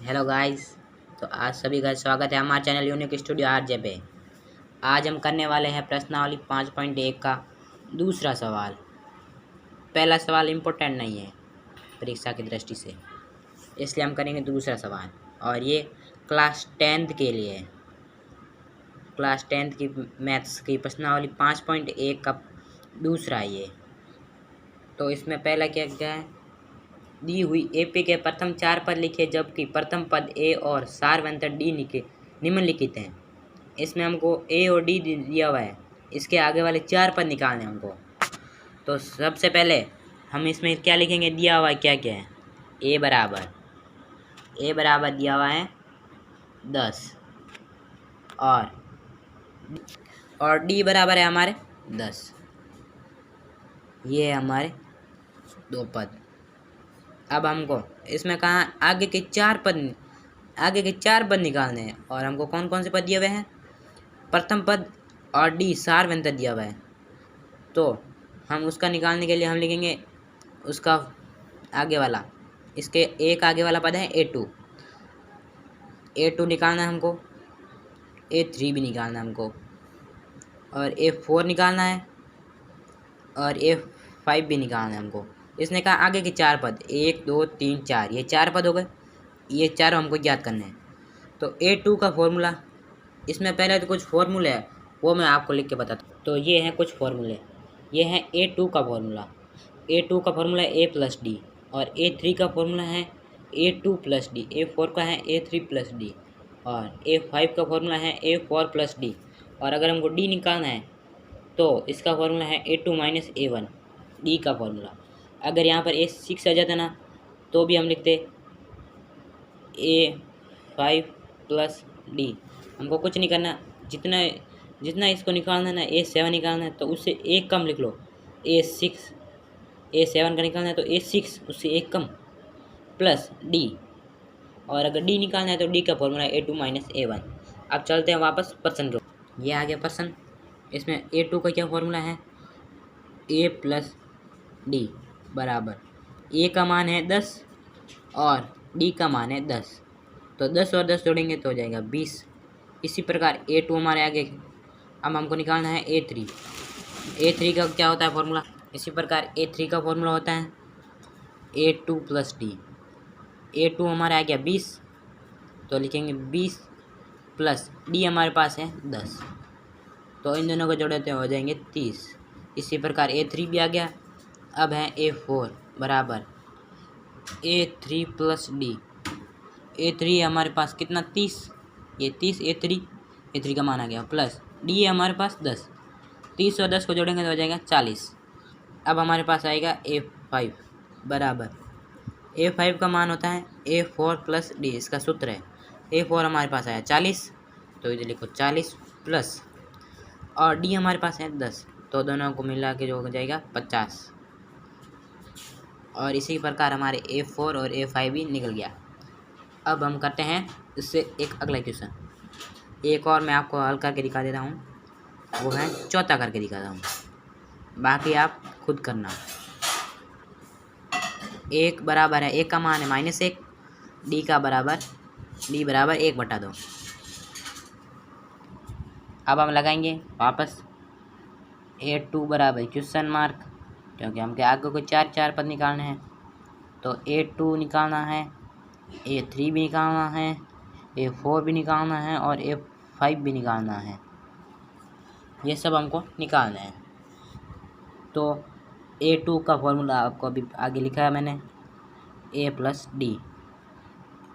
Hello guys. तो आज सभी का स्वागत है हमारे चैनल यूनिक स्टूडियो आरजे पे। आज हम करने वाले हैं प्रश्नावली 5.1 का दूसरा सवाल। पहला सवाल इम्पोर्टेंट नहीं है परीक्षा की दृष्टि से, इसलिए हम करेंगे दूसरा सवाल। और ये क्लास 10th के लिए है। क्लास 10th की मैथ्स की प्रश्नावली 5.1 का दूसरा है ये। तो इसमें पहला क्या क्या है, दी हुई एपी के प्रथम 4 पद लिखे जबकि प्रथम पद ए और सारवंतर डी निम्नलिखित हैं। इसमें हमको ए और डी दिया हुआ है, इसके आगे वाले 4 पद निकालने हमको। तो सबसे पहले हम इसमें क्या लिखेंगे, दिया हुआ है क्या क्या है। ए बराबर दिया हुआ है 10 और डी बराबर है हमारे 10। ये है हमारे 2 पद। अब हमको इसमें कहाँ आगे के 4 पद निकालने हैं। और हमको कौन कौन से पद दिए हुए हैं, प्रथम पद और डी सारवंतर दिया हुआ है। तो हम उसका निकालने के लिए हम लिखेंगे उसका आगे वाला, इसके एक आगे वाला पद है A2 निकालना है हमको, A3 भी निकालना है हमको, और A4 निकालना है, और A5 भी निकालना है हमको। इसने कहा आगे के 4 पद 1 2 3 4, ये 4 पद हो गए। ये चारों हमको याद करने हैं। तो A2 का फॉर्मूला, इसमें पहले तो कुछ फॉर्मूले है वो मैं आपको लिख के बताता हूँ। तो ये हैं कुछ फॉर्मूले, ये हैं A2 का फॉर्मूला। A2 का फॉर्मूला है A+D, और A3 का फॉर्मूला है A2+D, A4 का है A3+D, और A5 का फॉर्मूला है A4+D। और अगर हमको D निकालना है तो इसका फॉर्मूला है A2 - A1, D का फॉर्मूला। अगर यहाँ पर A6 आ जाता ना तो भी हम लिखते A5+D। हमको कुछ नहीं करना, जितना इसको निकालना है ना, A7 निकालना है तो उससे एक कम लिख लो। A7 का निकालना है तो A6 उससे एक कम प्लस D। और अगर D निकालना है तो D का फॉर्मूला है A2 - A1। अब चलते हैं वापस प्रश्न को। ये आ गया प्रश्न। इसमें A2 का क्या फॉर्मूला है, A+D बराबर A का मान है 10 और D का मान है 10। तो 10 और 10 जोड़ेंगे तो हो जाएगा 20। इसी प्रकार A2 हमारे आगे। अब हमको निकालना है A3 का क्या होता है फॉर्मूला। इसी प्रकार A3 का फॉर्मूला होता है A2+D। A2 हमारे आ गया 20, तो लिखेंगे 20 प्लस D हमारे पास है 10, तो इन दोनों को जोड़े तो हो जाएंगे 30। इसी प्रकार A3 भी आ गया। अब है A4 बराबर A3+D। A3 हमारे पास कितना 30, ये 30 A3 का मान आ गया, प्लस D है हमारे पास 10। 30 और 10 को जोड़ेंगे तो हो जाएगा 40। अब हमारे पास आएगा A5 बराबर, A5 का मान होता है A4+D, इसका सूत्र है। A4 हमारे पास आया 40, तो इधर लिखो 40 प्लस, और D हमारे पास है 10, तो दोनों को मिला के जो हो जाएगा 50। और इसी प्रकार हमारे A4 और A5 भी निकल गया। अब हम करते हैं इससे एक अगला क्वेश्चन। एक और मैं आपको हल करके दिखा देता हूँ, वो है चौथा करके दिखाता हूँ, बाकी आप खुद करना। 1 बराबर है, 1 का मान है -1, D बराबर 1/2। अब हम लगाएंगे वापस A2 बराबर क्वेश्चन मार्क, क्योंकि हमके आगे को 4 पद निकालने हैं। तो A2 निकालना है, A3 भी निकालना है, A4 भी निकालना है, और A5 भी निकालना है। ये सब हमको निकालना है। तो A2 का फॉर्मूला आपको अभी आगे लिखा है मैंने, A+D।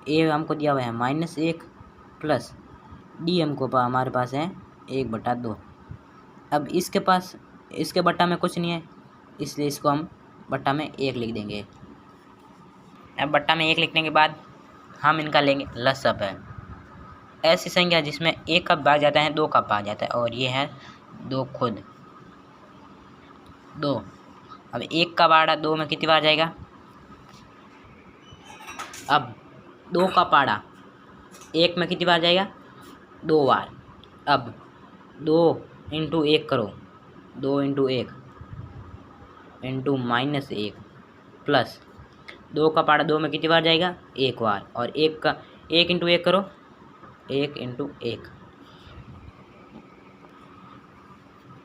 A हमको दिया हुआ है -1 प्लस D हमको हमारे पास है 1/2। अब इसके बट्टा में कुछ नहीं है, इसलिए इसको हम बट्टा में 1 लिख देंगे। अब बट्टा में 1 लिखने के बाद हम इनका लेंगे लसअप है। ऐसी संख्या जिसमें 1 का भाग जाता है 2 का भाग जाता है, और ये है 2 खुद 2। अब 1 का पाड़ा 2 में कितनी बार जाएगा, अब 2 का पाड़ा 1 में कितनी बार जाएगा, 2 बार। अब 2 × 1 करो, 2 × 1 × -1 प्लस 2 का पाड़ा 2 में कितनी बार जाएगा? एक बार। और 1 का 1 इंटू 1 करो, 1 इंटू 1।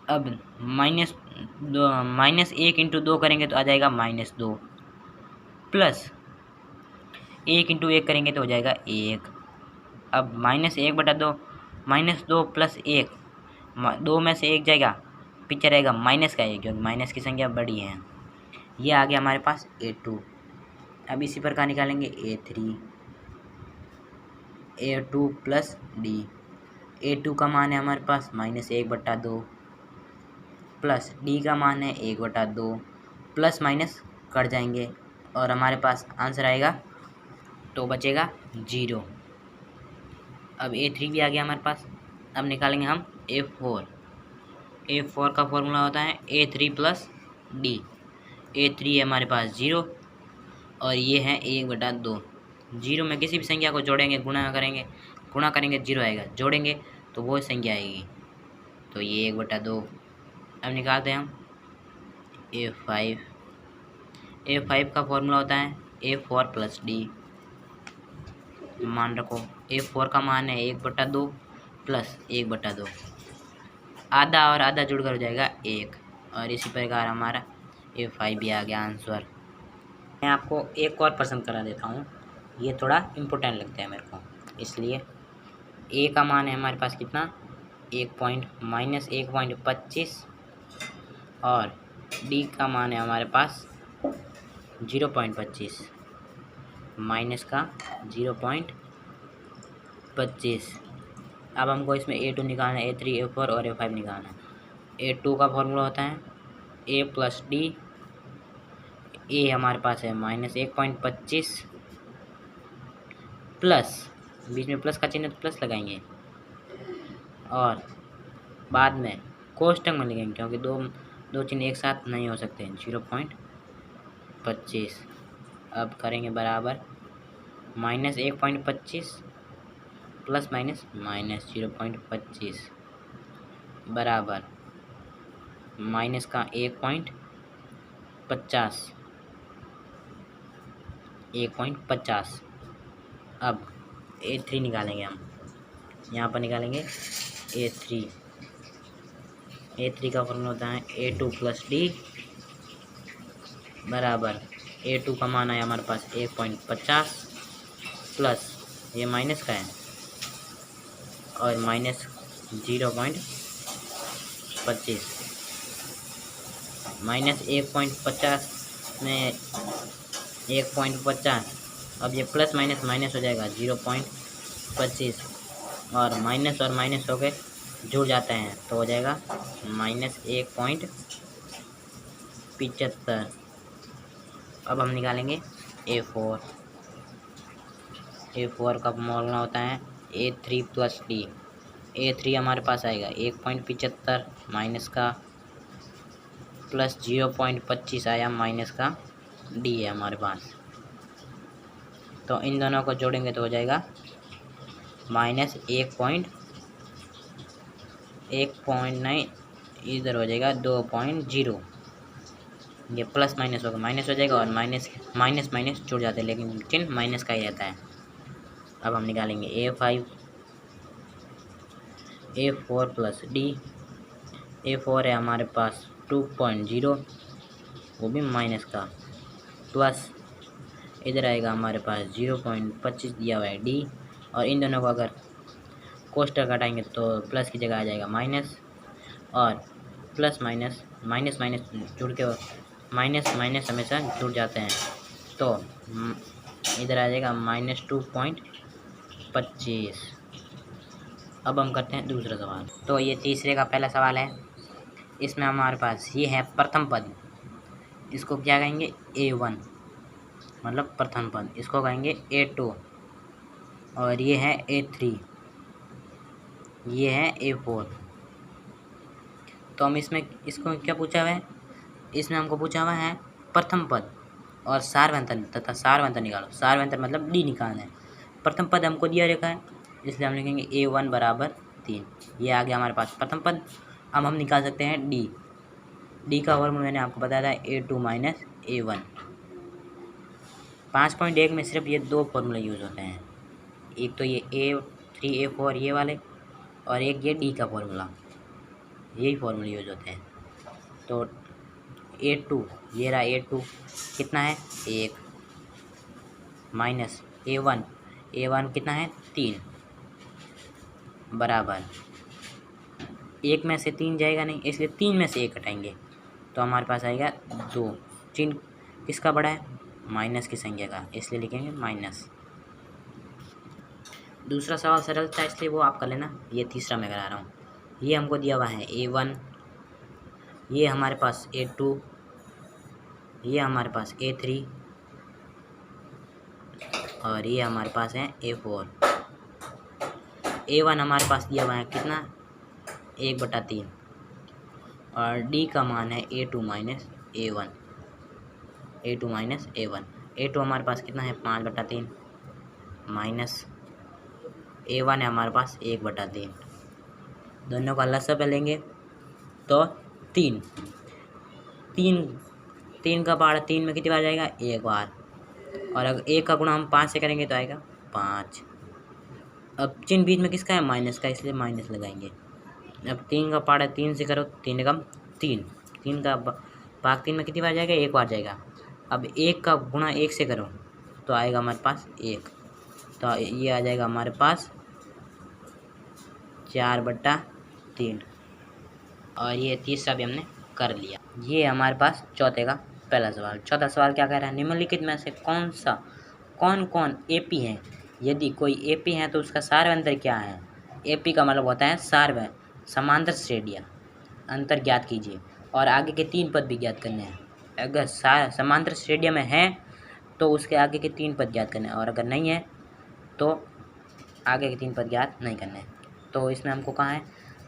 अब -1 इंटू 2 करेंगे तो आ जाएगा -2, प्लस 1 इंटू 1 करेंगे तो हो जाएगा 1। अब -1/2, -2 प्लस 1, 2 में से 1 जाएगा, पीछे रहेगा माइनस का 1, क्योंकि माइनस की संख्या बड़ी है। ये आ गया हमारे पास A2। अब इसी प्रकार निकालेंगे A3, A2 plus D। A2 का मान है हमारे पास -1/2, प्लस D का मान है 1/2, प्लस माइनस कट जाएंगे और हमारे पास आंसर आएगा, तो बचेगा 0। अब A3 भी आ गया हमारे पास। अब निकालेंगे हम A4। A4 का फॉर्मूला होता है A3 प्लस D। A3 है हमारे पास 0 और ये है 1/2। 0 में किसी भी संख्या को जोड़ेंगे, गुणा करेंगे 0 आएगा, जोड़ेंगे तो वो संख्या आएगी, तो ये 1/2। अब निकालते हैं हम A5। A5 का फॉर्मूला होता है A4 प्लस D। मान रखो A4 का मान है 1/2 प्लस 1/2, आधा और आधा जुड़कर हो जाएगा 1, और इसी प्रकार हमारा A5 भी आ गया आंसर। मैं आपको एक और पसंद करा देता हूँ, ये थोड़ा इम्पोर्टेंट लगता है मेरे को, इसलिए A का मान है हमारे पास कितना, -1.25, और D का मान है हमारे पास 0.25, माइनस का 0.25। अब हमको इसमें A2 निकालना है, A3, A4 और A5 निकालना है। A2 का फॉर्मूला होता है A प्लस D। A हमारे पास है -1.25, प्लस, बीच में प्लस का चिन्ह तो प्लस लगाएंगे, और बाद में कोष्टक में लिखेंगे, क्योंकि दो चिन्ह एक साथ नहीं हो सकते। 0.25। अब करेंगे बराबर -1.25 प्लस माइनस -0.25 बराबर माइनस का 1.50। अब A3 निकालेंगे हम, यहाँ पर निकालेंगे A3। A3 का फॉर्मूला होता है A2 प्लस D बराबर, A2 का मान है हमारे पास 1.50, प्लस ये माइनस का है और माइनस 0.25, -1.50 में 1.50, अब ये प्लस माइनस माइनस हो जाएगा 0.25, और माइनस हो गए जुड़ जाते हैं तो हो जाएगा -1.75। अब हम निकालेंगे A4। A4 का फॉर्मूला होता है A3 प्लस D। A3 हमारे पास आएगा 1.75 माइनस का, प्लस 0.25 आया माइनस का, D है हमारे पास, तो इन दोनों को जोड़ेंगे तो हो जाएगा -1.9, इधर हो जाएगा 2.0। ये प्लस माइनस होगा, माइनस हो जाएगा, और माइनस माइनस जुड़ जाते हैं, लेकिन चिन्ह माइनस का ही रहता है। अब हम निकालेंगे A5। A4 plus D। A4 है हमारे पास 2.0, वो भी माइनस का, प्लस इधर आएगा हमारे पास 0.25 दिया हुआ है D, और इन दोनों को अगर कोष्टक हटाएंगे तो प्लस की जगह आ जाएगा माइनस, और प्लस माइनस जुड़ के माइनस हमेशा जुड़ जाते हैं, तो इधर आ जाएगा -2.25। अब हम करते हैं दूसरा सवाल। तो ये तीसरे का पहला सवाल है, इसमें हमारे पास ये है प्रथम पद, इसको क्या कहेंगे A1, मतलब प्रथम पद, इसको कहेंगे A2, और ये है A3, ये है A4। तो हम इसमें इसको क्या पूछा हुआ है, इसमें हमको पूछा हुआ है प्रथम पद और सारवंतन तथा सारवंतन निकालो। सारवंतन मतलब D निकालना है। प्रथम पद हमको दिया रखा है, इसलिए हम लिखेंगे A1 बराबर 3। ये आ गया हमारे पास प्रथम पद। अब हम निकाल सकते हैं D। D का फॉर्मूला मैंने आपको बताया था A2 माइनस A1। 5.1 में सिर्फ ये 2 फॉर्मूले यूज़ होते हैं, एक तो ये A3 A4 ये वाले, और एक ये D का फॉर्मूला, यही फॉर्मूले यूज़ होते हैं। तो A2 ये रहा, A2 कितना है 1 माइनस A1 कितना है 3 बराबर 1 में से 3 जाएगा नहीं, इसलिए 3 में से 1 हटाएंगे तो हमारे पास आएगा 2। चिन्ह किसका बड़ा है, माइनस की संख्या का, इसलिए लिखेंगे माइनस। दूसरा सवाल सरल था इसलिए वो आप कर लेना, ये तीसरा मैं करा रहा हूँ। ये हमको दिया हुआ है A1, ये हमारे पास A2, ये हमारे पास A3 और ये हमारे पास है A4। A1 हमारे पास दिया हुआ है कितना 1/3 और D का मान है A2 minus A1, A2 minus A1। A2 हमारे पास कितना है 5/3 माइनस A1 है हमारे पास 1/3। दोनों का लसाअ लेंगे तो 3 का पारा 3 में कितनी बार जाएगा 1 बार, और अगर 1 का गुणा हम 5 से करेंगे तो आएगा 5। अब चिन्ह बीच में किसका है माइनस का, इसलिए माइनस लगाएंगे। अब 3 का पारा 3 से करो, 3 कम 3 का भाग 3 में कितनी बार जाएगा 1 बार जाएगा। अब 1 का गुणा 1 से करो तो आएगा हमारे पास 1, तो ये आ जाएगा हमारे पास 4/3। और ये तीसरा भी हमने कर लिया। ये हमारे पास चौथे का पहला सवाल। चौथा सवाल क्या कह रहा है, निम्नलिखित में से कौन कौन एपी हैं, यदि कोई एपी है तो उसका सार्व अंतर क्या है। एपी का मतलब होता है सार्व समांतर श्रेणियाँ, अंतर ज्ञात कीजिए और आगे के 3 पद भी ज्ञात करने हैं। अगर समांतर श्रेणियाँ में है तो उसके आगे के 3 पद ज्ञात करने हैं, और अगर नहीं है तो आगे के 3 पद ज्ञात नहीं करने हैं। तो इसमें हमको कहाँ है,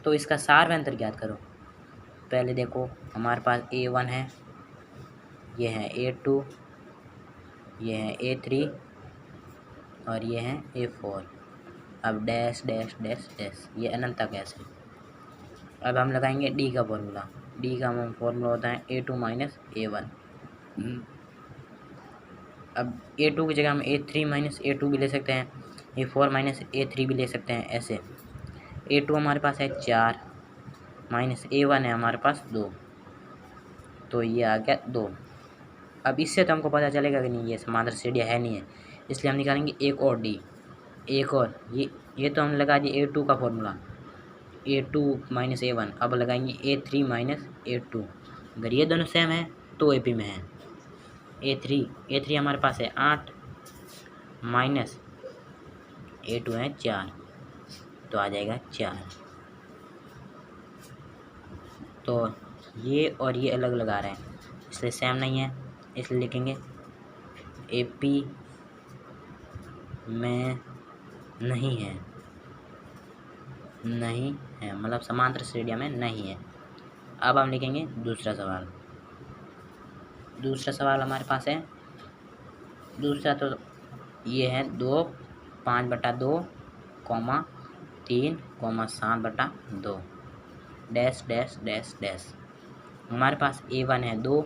तो इसका सार्व अंतर ज्ञात करो। पहले देखो हमारे पास A1 है, ये है A2, ये है A3 और ये है A4। अब डैश डैश डैश डैश, ये अनंत तक ऐसे। अब हम लगाएंगे D का फॉर्मूला। D का फॉर्मूला होता है A2 माइनस A1। अब A2 की जगह हम A3 माइनस A2 भी ले सकते हैं, A4 माइनस A3 भी ले सकते हैं ऐसे। A2 हमारे पास है 4 माइनस A1 है हमारे पास 2, तो ये आ गया 2। अब इससे तो हमको पता चलेगा कि नहीं ये समांतर श्रेणियाँ है नहीं है, इसलिए हम निकालेंगे एक और D, एक और ये तो हम लगा दिए A2 का फॉर्मूला A2 माइनस A1। अब लगाएंगे A3 माइनस A2। अगर ये दोनों सेम है तो AP में है। A3 हमारे पास है 8 माइनस A2 है 4, तो आ जाएगा 4। तो ये और ये अलग लगा रहे हैं इसलिए सेम नहीं है, इसलिए लिखेंगे AP में नहीं है मतलब समांतर श्रेणियाँ में नहीं है। अब हम लिखेंगे दूसरा सवाल हमारे पास है। दूसरा तो ये है 2 5/2 3 7/2 डैश डैश डैश डैश। हमारे पास A1 है 2,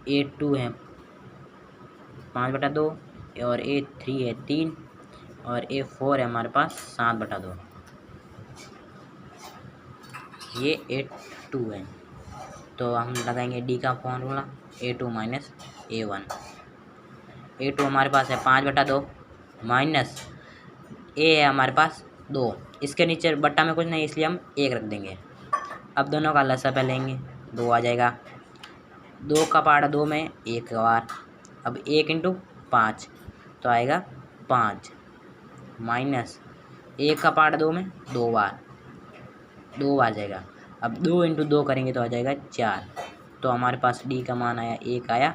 A2 है 5/2 और A3 है 3 और A4 है हमारे पास 7/2। ये A2 है, तो हम लगाएंगे D का formula A2 minus A1। A2 हमारे पास है 5/2 माइनस A है हमारे पास 2, इसके नीचे बट्टा में कुछ नहीं इसलिए हम 1 रख देंगे। अब दोनों का लसाअ लेंगे, 2 आ जाएगा। 2 का पारा 2 में 1 बार, अब 1 × 5 तो आएगा 5 माइनस 1 का पारा 2 में 2 बार आ जाएगा। अब 2 × 2 करेंगे तो आ जाएगा 4, तो हमारे पास D का मान आया 1 आया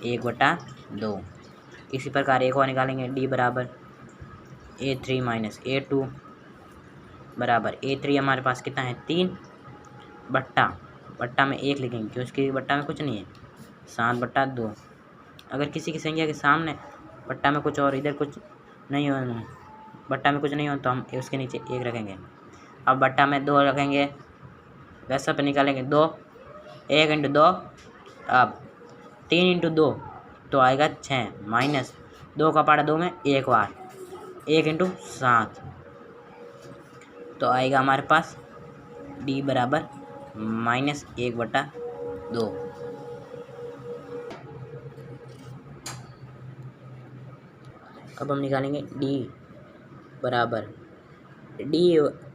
1/2। इसी प्रकार एक और निकालेंगे D बराबर A3 माइनस A2 बराबर A3 हमारे पास कितना है 3 बट्टा में 1 लिखेंगे क्योंकि उसके बट्टा में कुछ नहीं है 7/2। अगर किसी की संख्या के सामने बट्टा में कुछ और इधर कुछ नहीं हो, बट्टा में कुछ नहीं हो तो हम उसके नीचे 1 रखेंगे। अब बट्टा में 2 रखेंगे, वैसा पे निकालेंगे 2 1 × 2। अब 3 × 2 तो आएगा 6 माइनस 2 का पारा 2 में एक बार 1 इंटू 7 तो आएगा हमारे पास d बराबर -1/2। अब हम निकालेंगे d बराबर d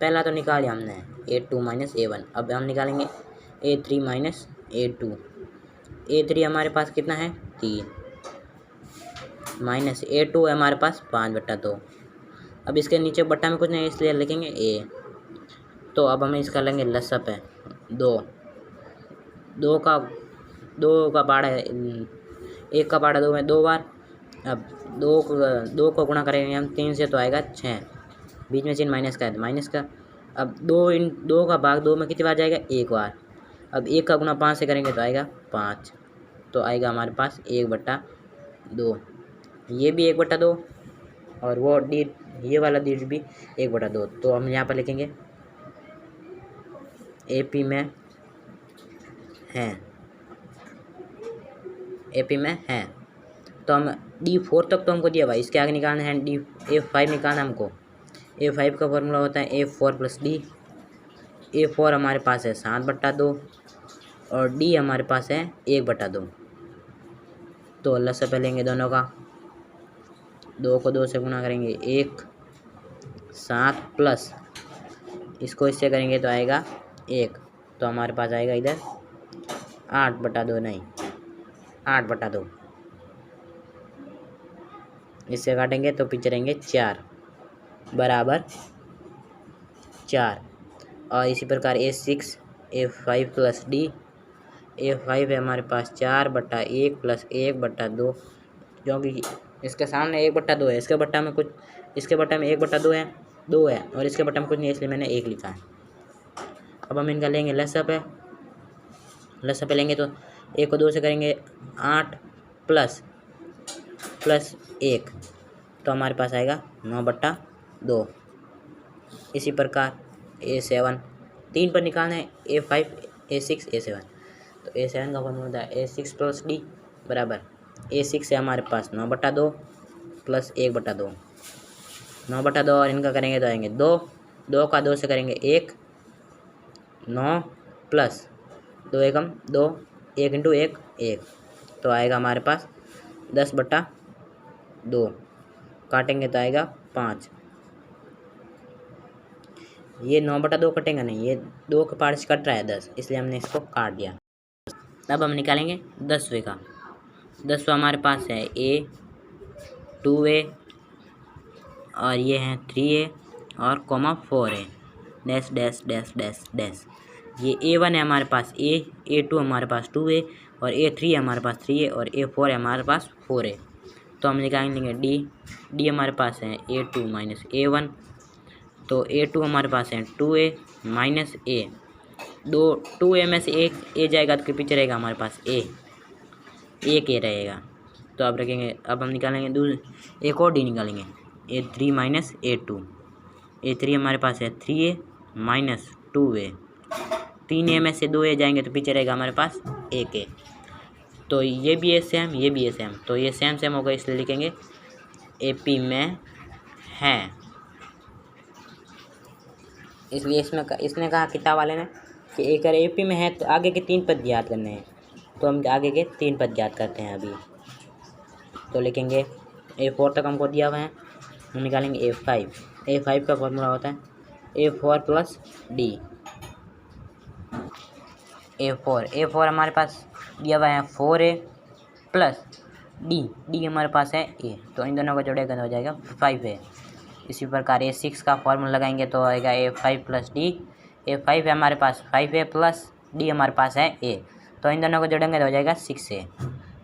पहला तो निकाले हमने A2 - A1। अब हम निकालेंगे A3 - A2। A3 हमारे पास कितना है 3 माइनस A2 है हमारे पास 5/2। अब इसके नीचे बट्टा में कुछ नहीं इसलिए लिखेंगे A। तो अब हमें इसका लेंगे लसअप है 2 का पाड़ा है 1 का पाड़ा 2 में 2 बार। अब 2 को गुणा करेंगे हम 3 से तो आएगा 6 बीच में चिन्ह माइनस का है माइनस का। अब 2 का भाग 2 में कितनी बार जाएगा 1 बार। अब 1 का गुणा 5 से करेंगे तो आएगा 5 तो आएगा हमारे पास 1/2। ये भी 1/2 और वो डी ये वाला डी भी 1/2। तो हम यहाँ पर लिखेंगे AP में है तो हम D4 तक तो हमको दिया भाई। इसके आगे निकालना है A5 निकालना हमको। A5 का फॉर्मूला होता है A4 + D। A4 हमारे पास है 7/2 और D हमारे पास है 1/2। तो अल्लाह से पहले लेंगे दोनों का 2 को 2 से गुणा करेंगे 1 7 प्लस इसको इससे करेंगे तो आएगा 1 तो हमारे पास आएगा इधर 8/2 नहीं 8/2। इससे काटेंगे तो पीछे रहेंगे 4 बराबर 4। और इसी प्रकार A6 A5 + D। A5 है हमारे पास 4/1 + 1/2 क्योंकि इसके सामने 1/2 है। इसके बट्टा में 1/2 है 2 है और इसके बट्टा में कुछ नहीं इसलिए मैंने 1 लिखा है। अब हम इनका लेंगे लसअप लेंगे तो 1 को 2 से करेंगे 8 प्लस 1 तो हमारे पास आएगा 9/2। इसी प्रकार A7 3 पर निकालना है A5 A6 A7। तो A7 का फॉर्मूला होता है A6 + D बराबर A6 है हमारे पास 9/2 प्लस 1/2 9/2 और इनका करेंगे तो आएंगे 2 का 2 से करेंगे 1 9 प्लस 2 एकम 2 1 इंटू 1 1 तो आएगा हमारे पास 10/2 काटेंगे तो आएगा 5। ये 9/2 कटेगा नहीं ये 2 के पार्ट से कट रहा है 10 इसलिए हमने इसको काट दिया। तब हम निकालेंगे 10वें का। 10वां हमारे पास है A 2A और ये हैं 3A और 4A dash dash dash dash dash. ये A1 है हमारे पास A2 हमारे पास 2A और A3 है हमारे पास 3A और A4 है हमारे पास 4A। तो हम निकालेंगे D हमारे पास है A2 - A1 तो A2 हमारे पास है 2A माइनस A 2A में से एक A जाएगा तो पीछे रहेगा हमारे पास एक A रहेगा। तो अब रखेंगे अब हम निकालेंगे एक और D निकालेंगे A3 - A2। A3 हमारे पास है 3A माइनस 2A 3A में से 2A जाएंगे तो पीछे रहेगा हमारे पास 1A। तो ये भी है सेम ये भी है सेम तो ये सेम होगा इसलिए लिखेंगे AP में है। इसलिए इसने कहा किताब वाले ने कि अगर AP में है तो आगे के 3 पद याद करने हैं। तो हम आगे के 3 पद याद करते हैं अभी। तो लिखेंगे A4 तक हमको दिया हुआ है हम निकालेंगे A5 का फॉर्मूला होता है A4 + D। A4 हमारे पास दिया हुआ है 4A प्लस D हमारे पास है A तो इन दोनों को जोड़ेगा तो हो जाएगा 5A। इसी प्रकार A6 का फॉर्मूला लगाएंगे तो आएगा A5 + D। A5 है हमारे पास 5A प्लस D हमारे पास है A तो इन दोनों को जोड़ेंगे तो हो जाएगा 6A।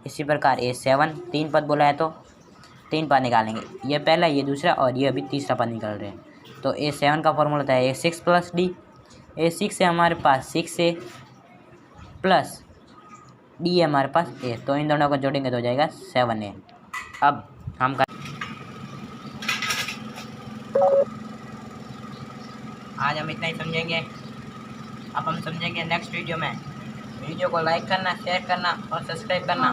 इसी प्रकार A7 3 पद बोला है तो 3 पद निकालेंगे ये पहला ये दूसरा और ये अभी तीसरा पद निकाल रहे हैं। तो A7 का फॉर्मूला होता है A6 + D। A6 है हमारे पास 6A प्लस D है हमारे पास A तो इन दोनों को जोड़ेंगे तो हो जाएगा 7A। अब हम आज हम इतना ही समझेंगे। अब हम समझेंगे नेक्स्ट वीडियो में। वीडियो को लाइक करना शेयर करना और सब्सक्राइब करना।